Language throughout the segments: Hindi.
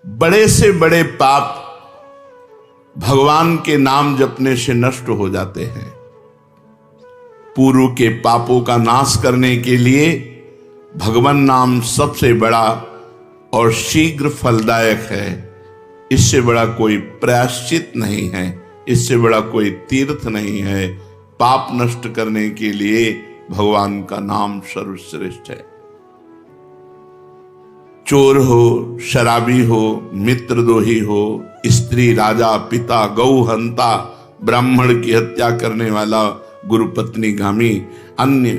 बड़े से बड़े पाप भगवान के नाम जपने से नष्ट हो जाते हैं। पूर्व के पापों का नाश करने के लिए भगवान नाम सबसे बड़ा और शीघ्र फलदायक है। इससे बड़ा कोई प्रायश्चित नहीं है, इससे बड़ा कोई तीर्थ नहीं है। पाप नष्ट करने के लिए भगवान का नाम सर्वश्रेष्ठ है। चोर हो, शराबी हो, मित्रद्रोही हो, स्त्री, राजा, पिता, गौ हंता, ब्राह्मण की हत्या करने वाला, गुरुपत्नी गामी, अन्य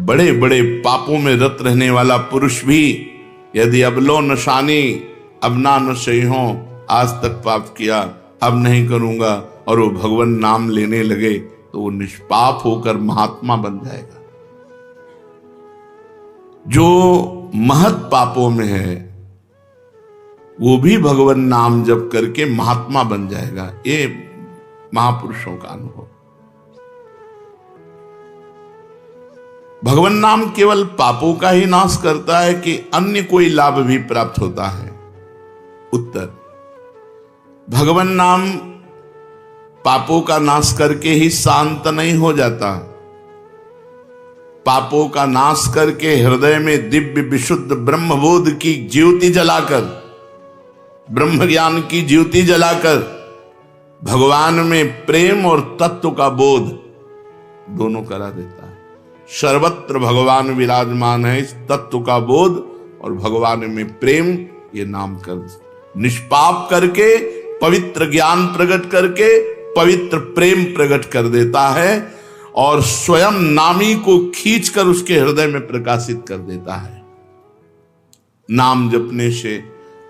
बड़े बड़े पापों में रत रहने वाला पुरुष भी यदि अब लो नशानी, अब ना नशे हो, आज तक पाप किया, अब नहीं करूंगा, और वो भगवान नाम लेने लगे तो वो निष्पाप होकर महात्मा बन जाएगा। जो महत पापों में है वो भी भगवान नाम जप करके महात्मा बन जाएगा। ये महापुरुषों का अनुभव। भगवान नाम केवल पापों का ही नाश करता है कि अन्य कोई लाभ भी प्राप्त होता है? उत्तर, भगवान नाम पापों का नाश करके ही शांत नहीं हो जाता। पापों का नाश करके हृदय में दिव्य विशुद्ध ब्रह्मबोध की ज्योति जलाकर, ब्रह्म ज्ञान की ज्योति जलाकर भगवान में प्रेम और तत्व का बोध दोनों करा देता है। सर्वत्र भगवान विराजमान है। इस तत्व का बोध और भगवान में प्रेम, ये नाम कर निष्पाप करके पवित्र ज्ञान प्रकट करके पवित्र प्रेम प्रकट कर देता है और स्वयं नामी को खींचकर उसके हृदय में प्रकाशित कर देता है। नाम जपने से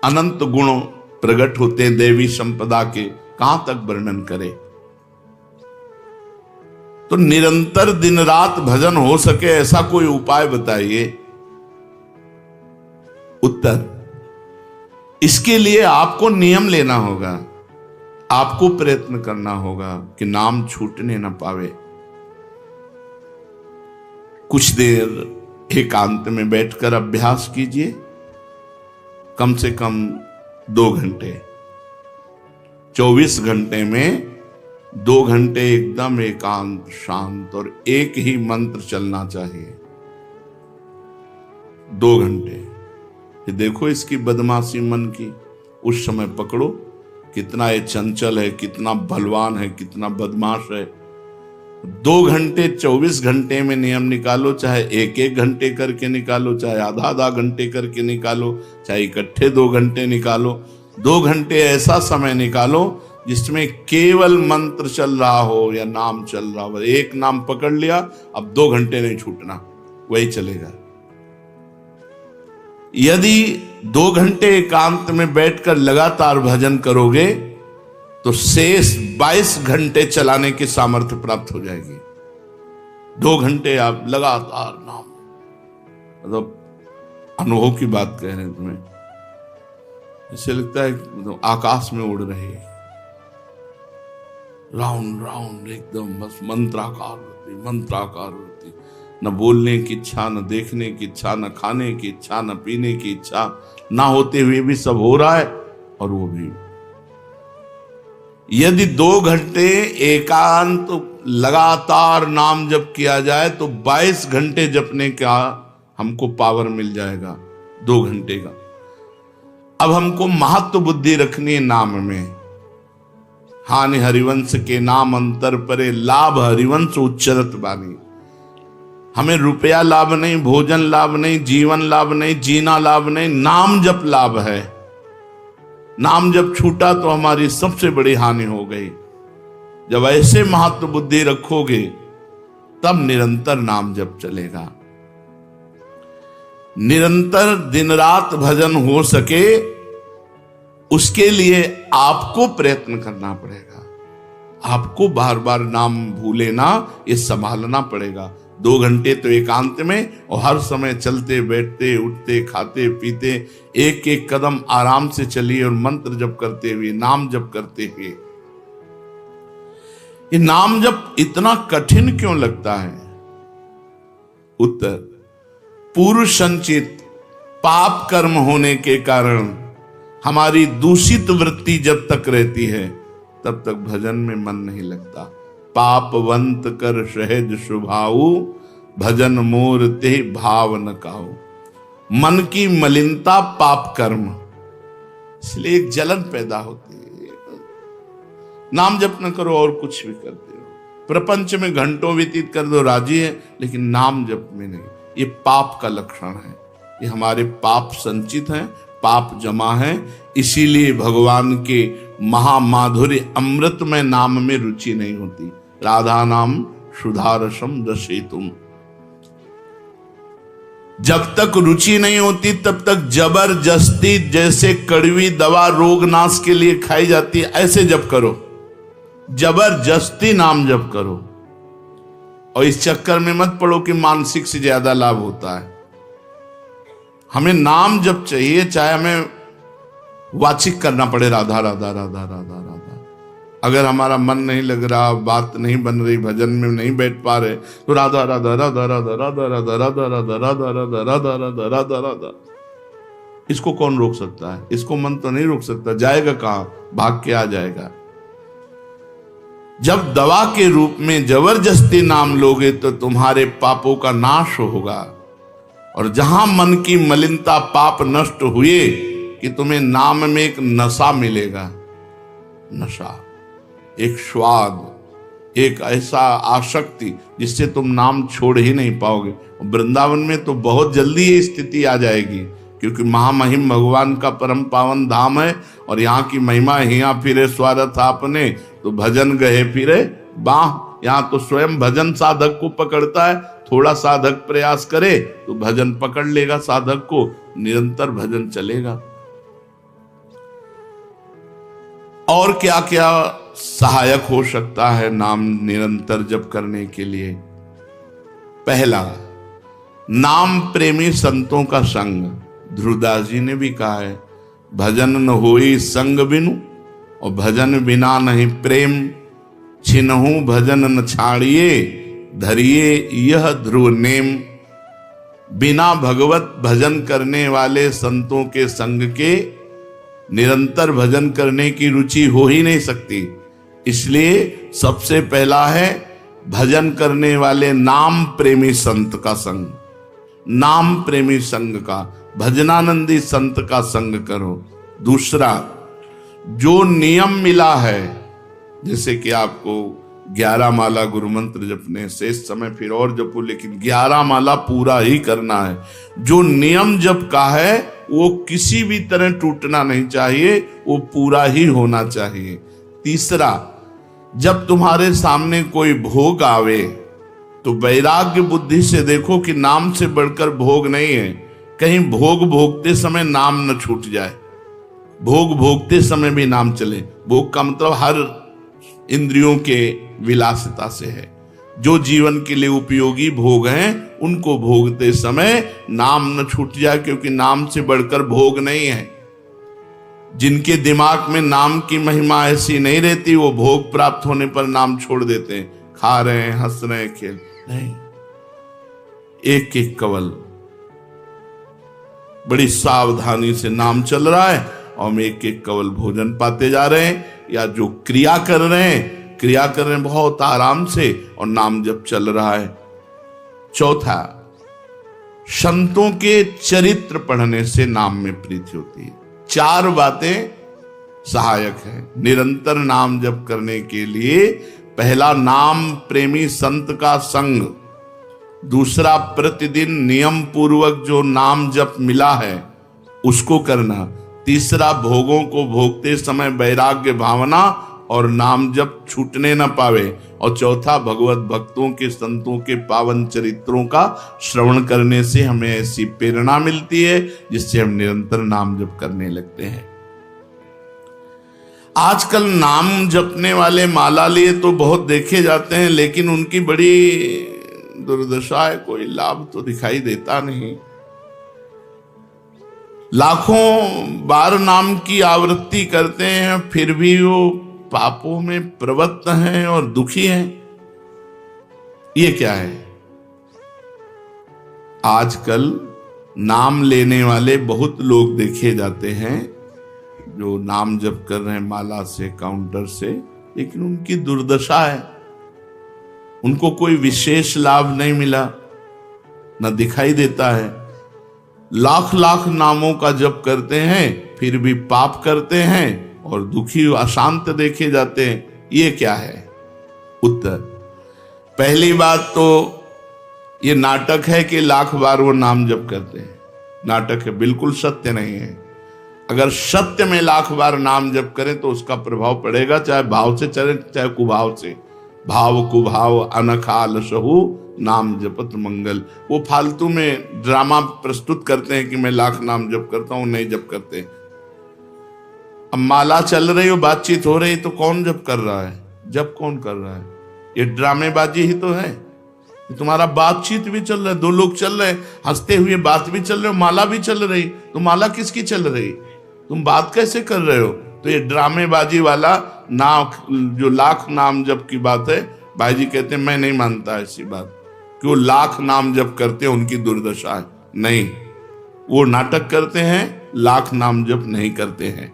अनंत गुण प्रकट होते हैं देवी संपदा के, कहां तक वर्णन करें। तो निरंतर दिन रात भजन हो सके ऐसा कोई उपाय बताइए। उत्तर, इसके लिए आपको नियम लेना होगा, आपको प्रयत्न करना होगा कि नाम छूटने न पावे। कुछ देर एकांत में बैठकर अभ्यास कीजिए, कम से कम 2 घंटे। 24 घंटे में 2 घंटे एकदम एकांत शांत और एक ही मंत्र चलना चाहिए। 2 घंटे। ये देखो इसकी बदमाशी मन की, उस समय पकड़ो कितना ये चंचल है, कितना बलवान है, कितना बदमाश है। 2 घंटे 24 घंटे में नियम निकालो, चाहे 1-1 घंटे करके निकालो, चाहे आधा घंटे करके निकालो, चाहे इकट्ठे 2 घंटे निकालो। 2 घंटे ऐसा समय निकालो जिसमें केवल मंत्र चल रहा हो या नाम चल रहा हो। एक नाम पकड़ लिया, अब 2 घंटे नहीं छूटना, वही चलेगा। यदि 2 घंटे एकांत में बैठकर लगातार भजन करोगे तो शेष 22 घंटे चलाने की सामर्थ्य प्राप्त हो जाएगी। 2 घंटे आप लगातार नाम, मतलब अनुभव की बात कह रहे हैं तुम्हें, इससे लगता है मतलब आकाश में उड़ रहे हैं, राउंड राउंड एकदम, बस मंत्राकार होती, न बोलने की इच्छा, न देखने की इच्छा, न खाने की इच्छा, न पीने की इच्छा, ना होते हुए भी सब हो रहा है। और वो भी यदि 2 घंटे एकांत लगातार नाम जप किया जाए तो 22 घंटे जपने का हमको पावर मिल जाएगा 2 घंटे का। अब हमको महत्व बुद्धि रखनी है नाम में। हानि हरिवंश के नाम अंतर परे, लाभ हरिवंश उच्चरत बानी। हमें रुपया लाभ नहीं, भोजन लाभ नहीं, जीवन लाभ नहीं, जीना लाभ नहीं, नाम जप लाभ है। नाम जब छूटा तो हमारी सबसे बड़ी हानि हो गई। जब ऐसे महत्व बुद्धि रखोगे तब निरंतर नाम जप चलेगा। निरंतर दिन रात भजन हो सके उसके लिए आपको प्रयत्न करना पड़ेगा। आपको बार बार नाम भूले ना, ये संभालना पड़ेगा। 2 घंटे तो एकांत में, और हर समय चलते बैठते उठते खाते पीते एक एक कदम आराम से चलिए और मंत्र जप करते हुए, नाम जप करते हुए। ये नाम जप इतना कठिन क्यों लगता है? उत्तर, पूर्व संचित पाप कर्म होने के कारण हमारी दूषित वृत्ति जब तक रहती है तब तक भजन में मन नहीं लगता। पापवंत कर सहज स्वभाऊ, भजन मोर ते भाव न काऊ। मन की मलिनता पाप कर्म, इसलिए एक जलन पैदा होती है। नाम जप न करो और कुछ भी करते हो, प्रपंच में घंटों व्यतीत कर दो, राजी है, लेकिन नाम जप में नहीं। ये पाप का लक्षण है। ये हमारे पाप संचित हैं, पाप जमा है। इसीलिए भगवान के महामाधुर्य अमृतमय नाम में रुचि नहीं होती। राधा नाम सुधारसम दशेतुम। जब तक रुचि नहीं होती तब तक जबरदस्ती, जैसे कड़वी दवा रोग नाश के लिए खाई जाती है, ऐसे जप करो, जबरदस्ती नाम जप करो। और इस चक्कर में मत पड़ो कि मानसिक से ज्यादा लाभ होता है। हमें नाम जप चाहिए, चाहे हमें वाचिक करना पड़े राधा राधा राधा राधा राधा। अगर हमारा मन नहीं लग रहा, बात नहीं बन रही, भजन में नहीं बैठ पा रहे, तो राधा राधा राधा राधा राधा राधा राधा राधा राधा राधा राधा राधा राधा राधा। इसको कौन रोक सकता है? इसको मन तो नहीं रोक सकता। जाएगा कहां? भाग के आ जाएगा। जब दवा के रूप में जबरदस्ती नाम लोगे तो तुम्हारे पापों का नाश होगा। और जहां मन की मलिनता, पाप नष्ट हुए कि तुम्हें नाम में एक नशा मिलेगा। नशा, एक स्वाद, एक ऐसा आसक्ति जिससे तुम नाम छोड़ ही नहीं पाओगे। वृंदावन में तो बहुत जल्दी ये स्थिति आ जाएगी, क्योंकि महामहिम भगवान का परम पावन धाम है। और यहाँ की महिमा, हिया फिरे स्वार्थ आपने, तो भजन गए फिरे बाह। यहाँ तो स्वयं भजन साधक को पकड़ता है। थोड़ा साधक प्रयास करे तो भजन पकड़ लेगा साधक को, निरंतर भजन चलेगा। और क्या क्या सहायक हो सकता है नाम निरंतर जप करने के लिए? पहला, नाम प्रेमी संतों का संग। ध्रुवदास जी ने भी कहा है, भजन न होई संग बिनु, और भजन बिना नहीं प्रेम। छिनहु भजन न छाड़िए, धरिए यह ध्रुव नेम। बिना भगवत भजन करने वाले संतों के संग के निरंतर भजन करने की रुचि हो ही नहीं सकती। इसलिए सबसे पहला है भजन करने वाले नाम प्रेमी संत का संग। नाम प्रेमी संग का, भजनानंदी संत का संग करो। दूसरा, जो नियम मिला है, जैसे कि आपको 11 माला गुरु मंत्र जपने, शेष समय फिर और जपो, लेकिन 11 माला पूरा ही करना है। जो नियम जप का है वो किसी भी तरह टूटना नहीं चाहिए, वो पूरा ही होना चाहिए। तीसरा, जब तुम्हारे सामने कोई भोग आवे तो वैराग्य बुद्धि से देखो कि नाम से बढ़कर भोग नहीं है। कहीं भोग भोगते समय नाम न छूट जाए। भोग भोगते समय भी नाम चले। भोग का मतलब हर इंद्रियों के विलासिता से है। जो जीवन के लिए उपयोगी भोग हैं उनको भोगते समय नाम न छूट जाए, क्योंकि नाम से बढ़कर भोग नहीं है। जिनके दिमाग में नाम की महिमा ऐसी नहीं रहती, वो भोग प्राप्त होने पर नाम छोड़ देते हैं। खा रहे हैं, हंस रहे हैं, खेल नहीं। एक एक कवल बड़ी सावधानी से नाम चल रहा है और हम एक एक कवल भोजन पाते जा रहे हैं, या जो क्रिया कर रहे हैं बहुत आराम से और नाम जप चल रहा है। चौथा, संतों के चरित्र पढ़ने से नाम में प्रीति होती है। 4 बातें सहायक हैं निरंतर नाम जप करने के लिए। पहला, नाम प्रेमी संत का संग। दूसरा, प्रतिदिन नियम पूर्वक जो नाम जप मिला है उसको करना। तीसरा, भोगों को भोगते समय वैराग्य भावना और नाम जप छूटने न पावे। और चौथा, भगवत भक्तों के, संतों के पावन चरित्रों का श्रवण करने से हमें ऐसी प्रेरणा मिलती है जिससे हम निरंतर नाम जप करने लगते हैं। आजकल नाम जपने वाले माला लिए तो बहुत देखे जाते हैं, लेकिन उनकी बड़ी दुर्दशा है, कोई लाभ तो दिखाई देता नहीं। लाखों बार नाम की आवृत्ति करते हैं, फिर भी वो पापों में प्रवृत्त हैं और दुखी हैं। ये क्या है? आजकल नाम लेने वाले बहुत लोग देखे जाते हैं जो नाम जप कर रहे हैं माला से, काउंटर से, लेकिन उनकी दुर्दशा है। उनको कोई विशेष लाभ नहीं मिला, न दिखाई देता है। लाख लाख नामों का जप करते हैं फिर भी पाप करते हैं और दुखी अशांत देखे जाते हैं। ये क्या है? उत्तर, पहली बात तो ये नाटक है कि लाख बार वो नाम जप करते हैं। नाटक है, बिल्कुल सत्य नहीं है। अगर सत्य में लाख बार नाम जप करें तो उसका प्रभाव पड़ेगा, चाहे भाव से चले चाहे कुभाव से। भाव कुभाव अनखाल सहु नाम जपत मंगल। वो फालतू में ड्रामा प्रस्तुत करते हैं कि मैं लाख नाम जप करता हूं, नहीं जप करते। अब माला चल रही हो, बातचीत हो रही, तो कौन जप कर रहा है? जप कौन कर रहा है? ये ड्रामेबाजी ही तो है। तुम्हारा बातचीत भी चल रहा है, दो लोग चल रहे हैं, हंसते हुए बात भी चल रहे हो, माला भी चल रही। तो माला किसकी चल रही? तुम बात कैसे कर रहे हो? तो ये ड्रामेबाजी वाला नाम, जो लाख नाम जप की बात है, भाई जी कहते हैं मैं नहीं मानता ऐसी बात कि वो लाख नाम जप करते हैं उनकी दुर्दशा है। नहीं, वो नाटक करते हैं, लाख नाम जप नहीं करते हैं।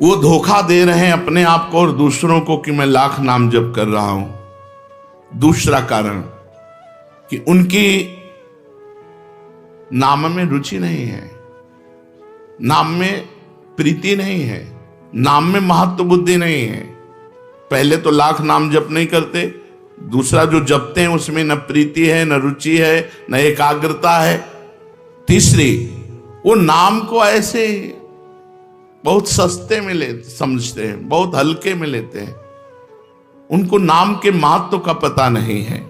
वो धोखा दे रहे हैं अपने आप को और दूसरों को कि मैं लाख नाम जप कर रहा हूं। दूसरा कारण कि उनकी नाम में रुचि नहीं है, नाम में प्रीति नहीं है, नाम में महत्व बुद्धि नहीं है। पहले तो लाख नाम जप नहीं करते, दूसरा जो जपते हैं उसमें न प्रीति है, न रुचि है, न एकाग्रता है। तीसरी, वो नाम को ऐसे बहुत सस्ते में ले समझते हैं, बहुत हल्के में लेते हैं, उनको नाम के महत्व का पता नहीं है।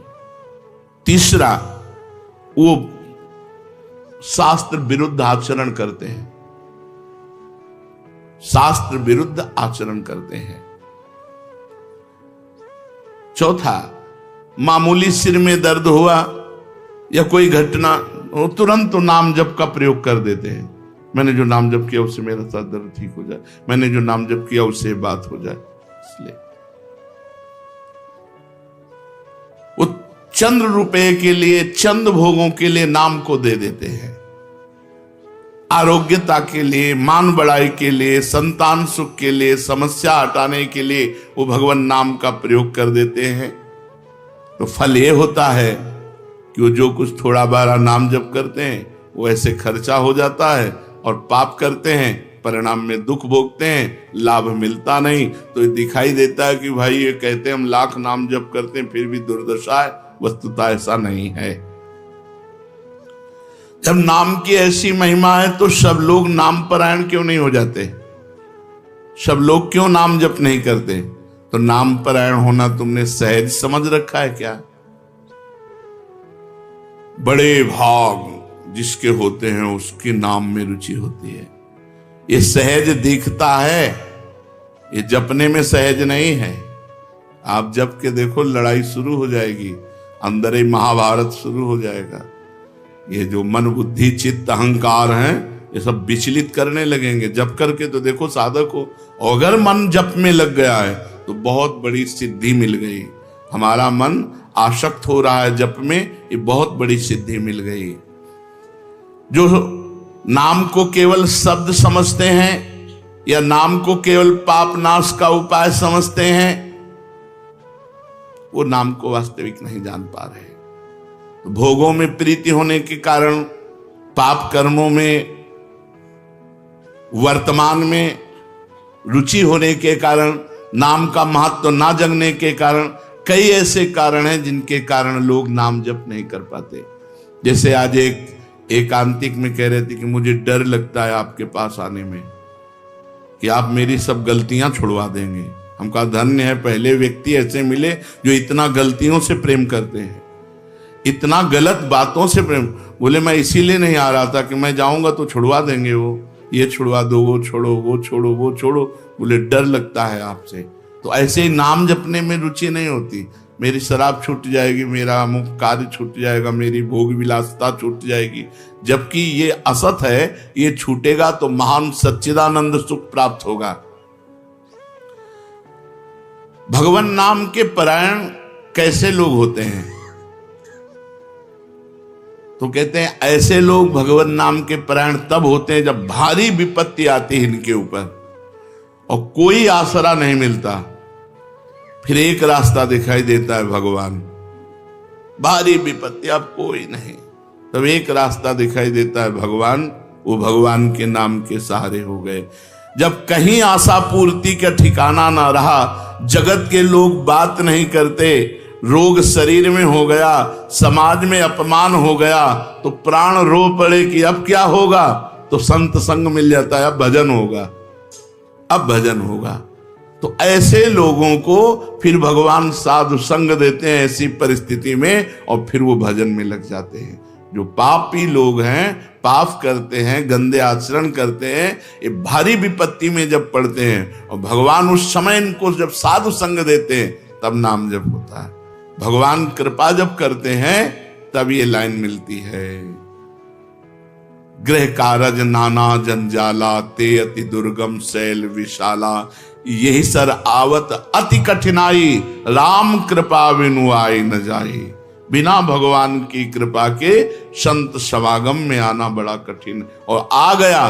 तीसरा, वो शास्त्र विरुद्ध आचरण करते हैं, शास्त्र विरुद्ध आचरण करते हैं। चौथा, मामूली सिर में दर्द हुआ या कोई घटना, वो तुरंत नाम जप का प्रयोग कर देते हैं। मैंने जो नाम जप किया उससे मेरा सर दर्द ठीक हो जाए, मैंने जो नाम जप किया उससे बात हो जाए। इसलिए वो चंद रुपए के लिए, चंद भोगों के लिए नाम को दे देते हैं। आरोग्यता के लिए, मान बढ़ाई के लिए, संतान सुख के लिए, समस्या हटाने के लिए वो भगवान नाम का प्रयोग कर देते हैं। तो फल ये होता है कि वो जो कुछ थोड़ा बारा नाम जप करते हैं वो ऐसे खर्चा हो जाता है, और पाप करते हैं, परिणाम में दुख भोगते हैं, लाभ मिलता नहीं। तो ये दिखाई देता है कि भाई ये कहते हैं हम लाख नाम जप करते हैं फिर भी दुर्दशा है। वस्तुतः ऐसा नहीं है। जब नाम की ऐसी महिमा है तो सब लोग नाम परायण क्यों नहीं हो जाते? सब लोग क्यों नाम जप नहीं करते? तो नाम परायण होना तुमने सहज समझ रखा है क्या? बड़े भाग जिसके होते हैं उसके नाम में रुचि होती है। ये सहज दिखता है, ये जपने में सहज नहीं है। आप जप के देखो, लड़ाई शुरू हो जाएगी, अंदर ही महाभारत शुरू हो जाएगा। ये जो मन बुद्धि चित्त अहंकार हैं, ये सब विचलित करने लगेंगे। जप करके तो देखो साधक हो, अगर मन जप में लग गया है तो बहुत बड़ी सिद्धि मिल गई। हमारा मन आसक्त हो रहा है जप में, ये बहुत बड़ी सिद्धि मिल गई। जो नाम को केवल शब्द समझते हैं या नाम को केवल पाप नाश का उपाय समझते हैं, वो नाम को वास्तविक नहीं जान पा रहे। तो भोगों में प्रीति होने के कारण, पाप कर्मों में, वर्तमान में रुचि होने के कारण, नाम का महत्व ना जगने के कारण, कई ऐसे कारण हैं जिनके कारण लोग नाम जप नहीं कर पाते। जैसे आज एक एकांतिक में कह रहे थे कि मुझे डर लगता है आपके पास आने में कि आप मेरी सब गलतियां छुड़वा देंगे। हम कहा धन्य है, पहले व्यक्ति ऐसे मिले जो इतना गलतियों से प्रेम करते हैं, इतना गलत बातों से प्रेम। बोले मैं इसीलिए नहीं आ रहा था कि मैं जाऊंगा तो छुड़वा देंगे, वो ये छुड़वा दो, वो छोड़ो, वो छोड़ो, वो छोड़ो। बोले डर लगता है आपसे। तो ऐसे ही नाम जपने में रुचि नहीं होती। मेरी शराब छूट जाएगी, मेरा अमुक कार्य छूट जाएगा, मेरी भोग विलासता छूट जाएगी। जबकि ये असत है, ये छूटेगा तो महान सच्चिदानंद सुख प्राप्त होगा। भगवान नाम के परायण कैसे लोग होते हैं? तो कहते हैं ऐसे लोग भगवान नाम के परायण तब होते हैं जब भारी विपत्ति आती है इनके ऊपर और कोई आसरा नहीं मिलता। फिर एक रास्ता दिखाई देता है भगवान, भारी विपत्ति अब कोई नहीं, तब एक रास्ता दिखाई देता है भगवान। वो भगवान के नाम के सहारे हो गए। जब कहीं आशा पूर्ति का ठिकाना ना रहा, जगत के लोग बात नहीं करते, रोग शरीर में हो गया, समाज में अपमान हो गया, तो प्राण रो पड़े कि अब क्या होगा, तो संत संग मिल जाता है, अब भजन होगा, अब भजन होगा। तो ऐसे लोगों को फिर भगवान साधु संग देते हैं ऐसी परिस्थिति में, और फिर वो भजन में लग जाते हैं। जो पापी लोग हैं, पाप करते हैं, गंदे आचरण करते हैं, ये भारी विपत्ति में जब पड़ते हैं और भगवान उस समय इनको जब साधु संग देते हैं तब नाम जप होता है। भगवान कृपा जब करते हैं तब ये लाइन मिलती है, गृह कारज नाना जंजाला, ते अति दुर्गम शैल विशाला, यही सर आवत अति कठिनाई, राम कृपा बिनु आई न जाई। बिना भगवान की कृपा के संत समागम में आना बड़ा कठिन, और आ गया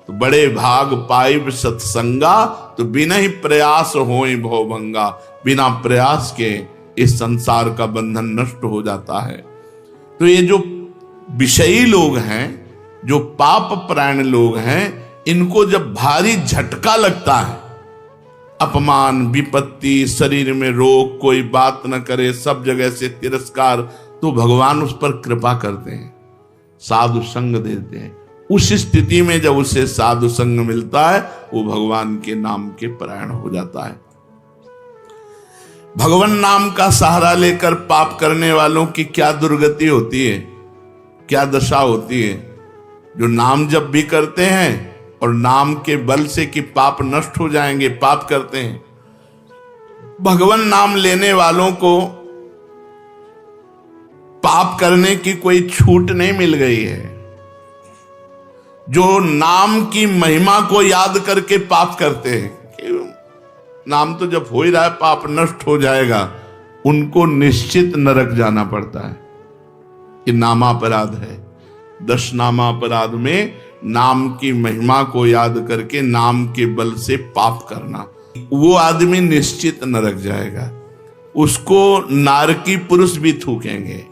तो बड़े भाग पाइब सत्संगा, तो बिना ही प्रयास होई भवभंगा। बिना प्रयास के इस संसार का बंधन नष्ट हो जाता है। तो ये जो विषयी लोग हैं, जो पाप परायण लोग हैं, इनको जब भारी झटका लगता है, अपमान, विपत्ति, शरीर में रोग, कोई बात न करे, सब जगह से तिरस्कार, तो भगवान उस पर कृपा करते हैं, साधु संग देते हैं। उस स्थिति में जब उसे साधु संग मिलता है, वो भगवान के नाम के परायण हो जाता है। भगवान नाम का सहारा लेकर पाप करने वालों की क्या दुर्गति होती है, क्या दशा होती है। जो नाम जब भी करते हैं और नाम के बल से कि पाप नष्ट हो जाएंगे, पाप करते हैं। भगवान नाम लेने वालों को पाप करने की कोई छूट नहीं मिल गई है। जो नाम की महिमा को याद करके पाप करते हैं कि नाम तो जब हो ही रहा है, पाप नष्ट हो जाएगा, उनको निश्चित नरक जाना पड़ता है। ये नामापराध है। 10 नामापराध में नाम की महिमा को याद करके नाम के बल से पाप करना, वो आदमी निश्चित नरक जाएगा। उसको नारकी पुरुष भी थूकेंगे,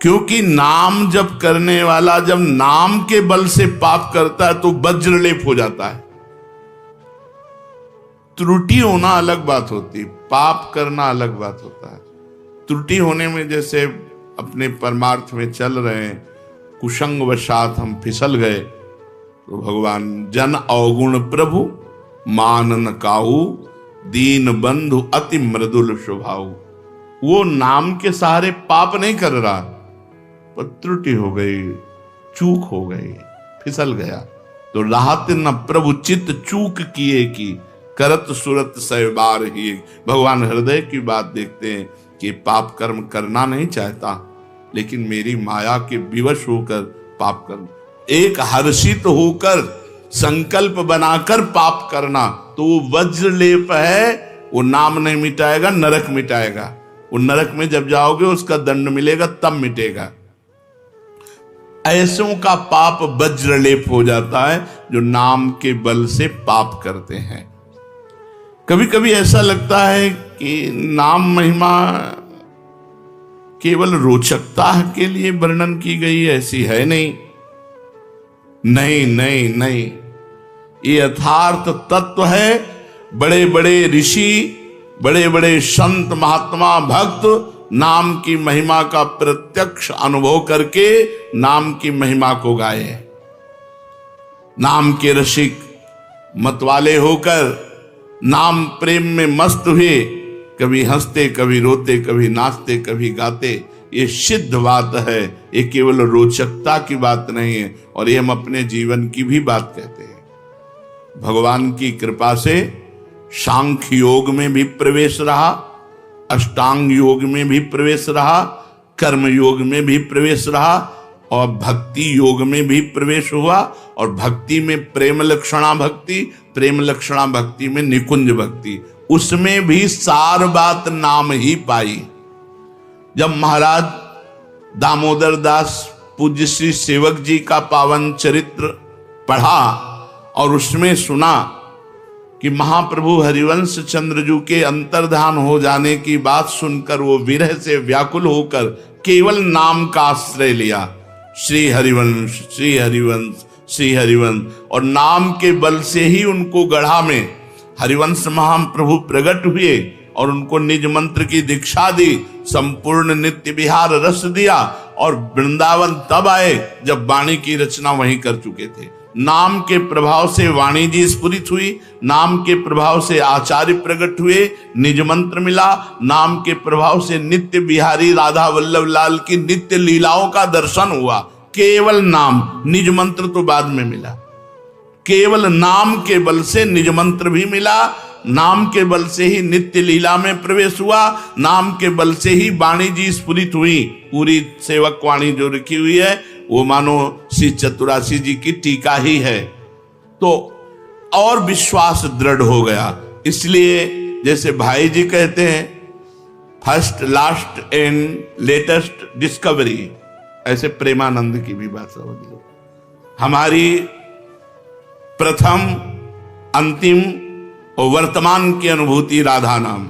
क्योंकि नाम जप करने वाला जब नाम के बल से पाप करता है तो वज्रलेप हो जाता है। त्रुटि होना अलग बात होती, पाप करना अलग बात होता है। त्रुटि होने में जैसे अपने परमार्थ में चल रहे हैं, कुसंग वशात हम फिसल गए, तो भगवान जन अवगुण प्रभु मान न काहू, दीन बंधु अति मृदुल स्वभाव। वो नाम के सहारे पाप नहीं कर रहा, पर त्रुटि हो गई, चूक हो गई, फिसल गया। तो राहत न प्रभु चित्त चूक किए की, करत सुरत सहबार ही। भगवान हृदय की बात देखते हैं कि पाप कर्म करना नहीं चाहता, लेकिन मेरी माया के विवश होकर पाप करना, एक हर्षित होकर संकल्प बनाकर पाप करना, तो वो वज्रलेप है। वो नाम नहीं मिटाएगा, नरक मिटाएगा। वो नरक में जब जाओगे उसका दंड मिलेगा, तब मिटेगा। ऐसों का पाप वज्रलेप हो जाता है जो नाम के बल से पाप करते हैं। कभी कभी ऐसा लगता है कि नाम महिमा केवल रोचकता के लिए वर्णन की गई है, ऐसी है नहीं। नहीं नहीं नहीं, ये यथार्थ तत्व है। बड़े बड़े ऋषि, बड़े बड़े संत, महात्मा, भक्त नाम की महिमा का प्रत्यक्ष अनुभव करके नाम की महिमा को गाए। नाम के रसिक मतवाले होकर नाम प्रेम में मस्त हुए, कभी हंसते, कभी रोते, कभी नाचते, कभी गाते। ये सिद्ध बात है, ये केवल रोचकता की बात नहीं है, और ये हम अपने जीवन की भी बात कहते हैं। भगवान की कृपा से सांख्य योग में भी प्रवेश रहा, अष्टांग योग में भी प्रवेश रहा, कर्म योग में भी प्रवेश रहा, और भक्ति योग में भी प्रवेश हुआ। और भक्ति में प्रेम लक्षणा भक्ति, प्रेम लक्षणा भक्ति में निकुंज भक्ति, उसमें भी सार बात नाम ही पाई। जब महाराज दामोदर दास पूज्य श्री सेवक जी का पावन चरित्र पढ़ा और उसमें सुना कि महाप्रभु हरिवंश चंद्रजू के अंतर्धान हो जाने की बात सुनकर वो विरह से व्याकुल होकर केवल नाम का आश्रय लिया, श्री हरिवंश श्री हरिवंश श्री हरिवंश, और नाम के बल से ही उनको गढ़ा में हरिवंश महाप्रभु प्रकट हुए और उनको निज मंत्र की दीक्षा दी, संपूर्ण नित्य विहार रस दिया और वृंदावन तब आए जब वाणी की रचना वहीं कर चुके थे। नाम के प्रभाव से वाणी जी स्फुरित हुई, नाम के प्रभाव से आचार्य प्रकट हुए, निज मंत्र मिला, नाम के प्रभाव से नित्य बिहारी राधा वल्लभ लाल की नित्य लीलाओं का दर्शन हुआ। केवल नाम, निज मंत्र तो बाद में मिला, केवल नाम के बल से निज मंत्र भी मिला, नाम के बल से ही नित्य लीला में प्रवेश हुआ, नाम के बल से ही वाणी जी स्फुरित हुई। पूरी सेवक वाणी जो लिखी हुई है वो मानो श्री चतुरासी जी की टीका ही है, तो और विश्वास दृढ़ हो गया। इसलिए जैसे भाई जी कहते हैं first last and latest discovery, ऐसे प्रेमानंद की भी बात समझ लो। हमारी प्रथम अंतिम और वर्तमान की अनुभूति राधा नाम,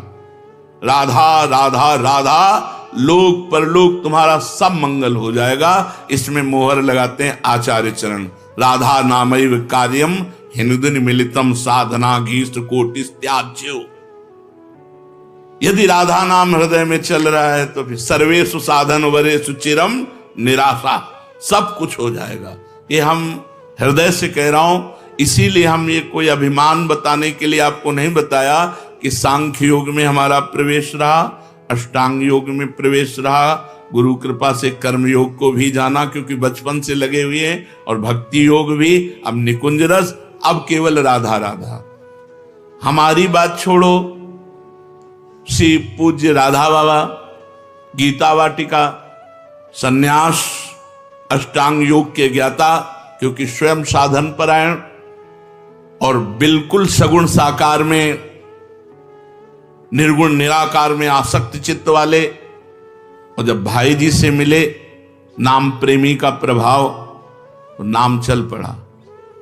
राधा राधा राधा, लोक परलोक तुम्हारा सब मंगल हो जाएगा। इसमें मोहर लगाते हैं आचार्य चरण, राधा नामैव कार्यम हिंदुन मिलितम साधना गीष्ट कोटिस त्याज्यो। यदि राधा नाम हृदय में चल रहा है तो फिर सर्वेषु साधन वरेषु चिरम निराशा, सब कुछ हो जाएगा। ये हम हृदय से कह रहा हूं, इसीलिए हम ये कोई अभिमान बताने के लिए आपको नहीं बताया कि सांख्य योग में हमारा प्रवेश रहा, अष्टांग योग में प्रवेश रहा, गुरु कृपा से कर्म योग को भी जाना क्योंकि बचपन से लगे हुए हैं, और भक्ति योग भी, अब निकुंज रस, अब केवल राधा राधा। हमारी बात छोड़ो, श्री पूज्य राधा बाबा गीता वाटिका सन्यास अष्टांग योग के ज्ञाता, क्योंकि स्वयं साधन परायण और बिल्कुल सगुण साकार में निर्गुण निराकार में आसक्त चित्त वाले, और जब भाई जी से मिले नाम प्रेमी का प्रभाव, तो नाम चल पड़ा।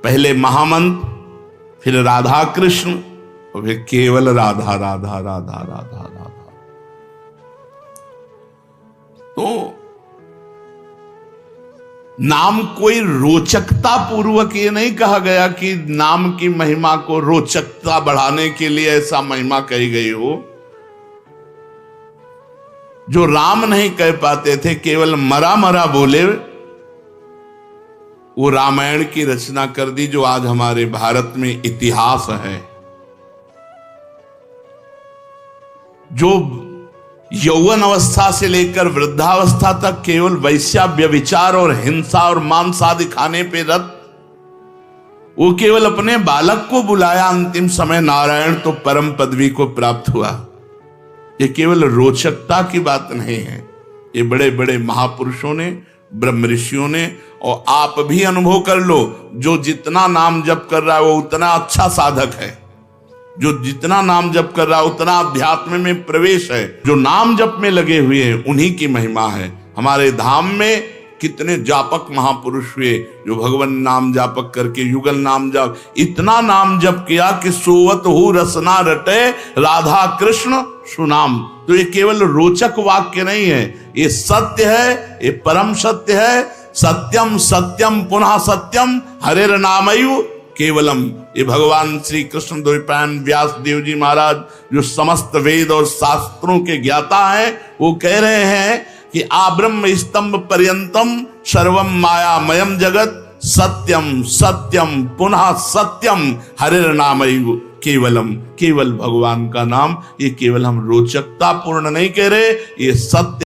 पहले महामंत्र, फिर राधा कृष्ण, और फिर केवल राधा राधा राधा राधा राधा। तो नाम कोई रोचकता पूर्वक ये नहीं कहा गया कि नाम की महिमा को रोचकता बढ़ाने के लिए ऐसा महिमा कही गई हो। जो राम नहीं कह पाते थे, केवल मरा मरा बोले, वो रामायण की रचना कर दी, जो आज हमारे भारत में इतिहास है। जो यौवन अवस्था से लेकर वृद्धावस्था तक केवल वैश्या व्यभिचार और हिंसा और मांस आदि खाने पे रत, वो केवल अपने बालक को बुलाया अंतिम समय, नारायण तो परम पदवी को प्राप्त हुआ। ये केवल रोचकता की बात नहीं है, ये बड़े बड़े महापुरुषों ने, ब्रह्म ऋषियों ने, और आप भी अनुभव कर लो, जो जितना नाम जप कर रहा है वो उतना अच्छा साधक है, जो जितना नाम जप कर रहा है उतना अध्यात्म में प्रवेश है। जो नाम जप में लगे हुए हैं उन्हीं की महिमा है। हमारे धाम में कितने जापक महापुरुष हुए जो भगवान नाम जापक करके युगल नाम जाप, इतना नाम जप किया कि सोवत हु रसना रटे राधा कृष्ण सुनाम। तो ये केवल रोचक वाक्य नहीं है, ये सत्य है, ये परम सत्य है। सत्यम सत्यम पुनः सत्यम हरेर नामैव केवलम। ये भगवान श्री कृष्ण द्वैपायन व्यास देव जी महाराज, जो समस्त वेद और शास्त्रों के ज्ञाता हैं, वो कह रहे हैं कि आब्रह्म स्तंभ पर्यंतम सर्वम मायामयम जगत सत्यम सत्यम पुनः सत्यम हरेर नामैव केवलम। केवल भगवान का नाम, ये केवल हम रोचकता पूर्ण नहीं कह रहे, ये सत्य